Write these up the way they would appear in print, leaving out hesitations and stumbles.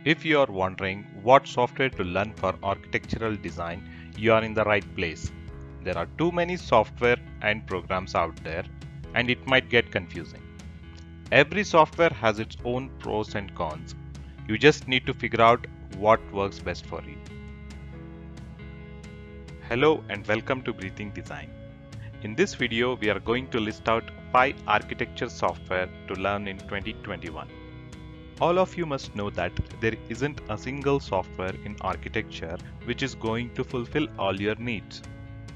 If you are wondering what software to learn for architectural design, you are in the right place. There are too many software and programs out there, and it might get confusing. Every software has its own pros and cons. You just need to figure out what works best for you. Hello and welcome to Breathing Design. In this video, we are going to list out 5 architecture software to learn in 2021. All of you must know that there isn't a single software in architecture which is going to fulfill all your needs.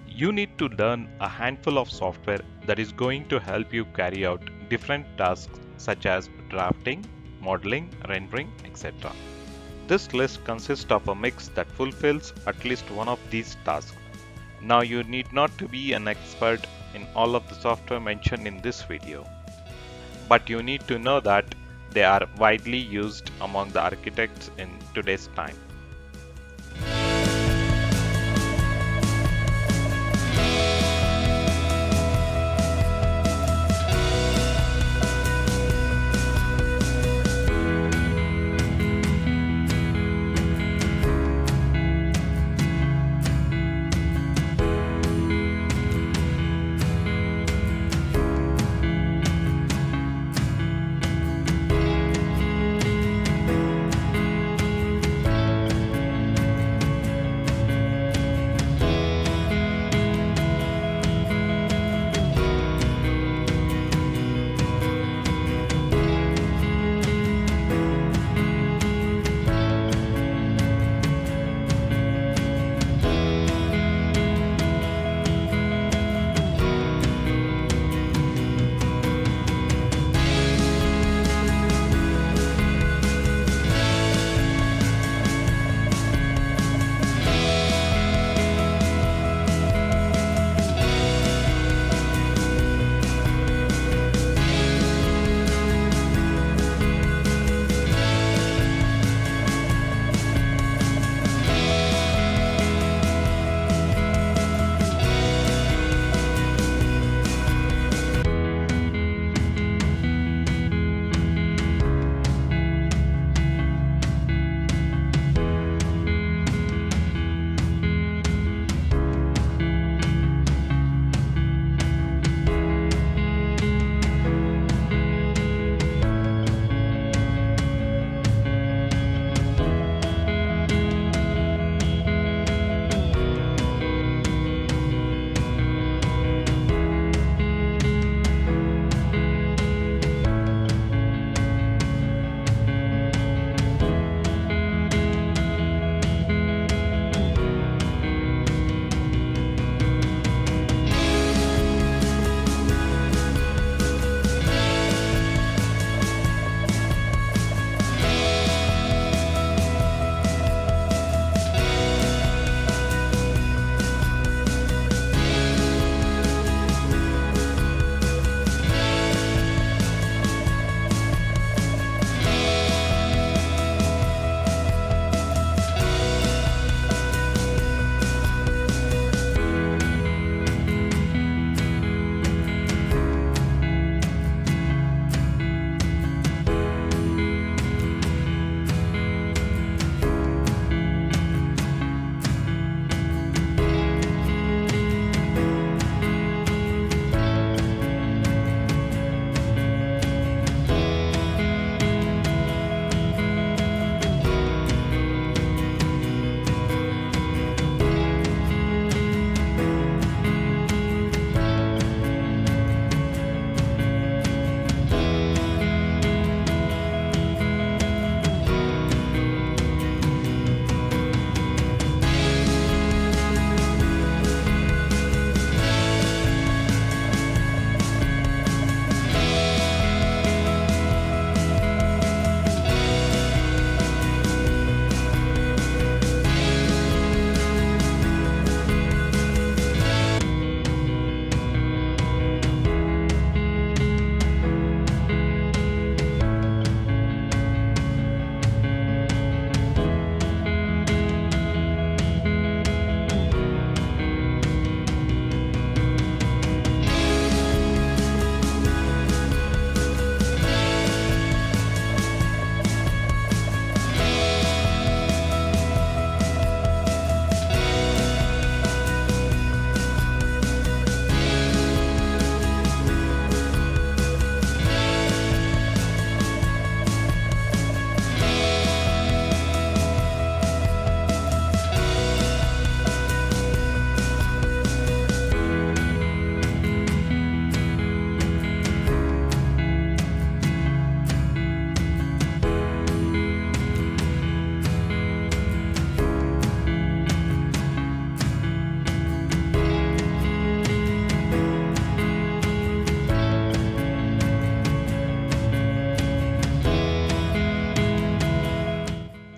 You need to learn a handful of software that is going to help you carry out different tasks such as drafting, modeling, rendering, etc. This list consists of a mix that fulfills at least one of these tasks. Now you need not to be an expert in all of the software mentioned in this video, but you need to know that they are widely used among the architects in today's time.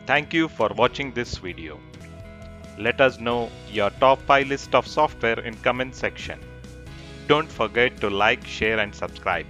Thank you for watching this video. Let us know your top 5 list of software in comment section. Don't forget to like, share and subscribe.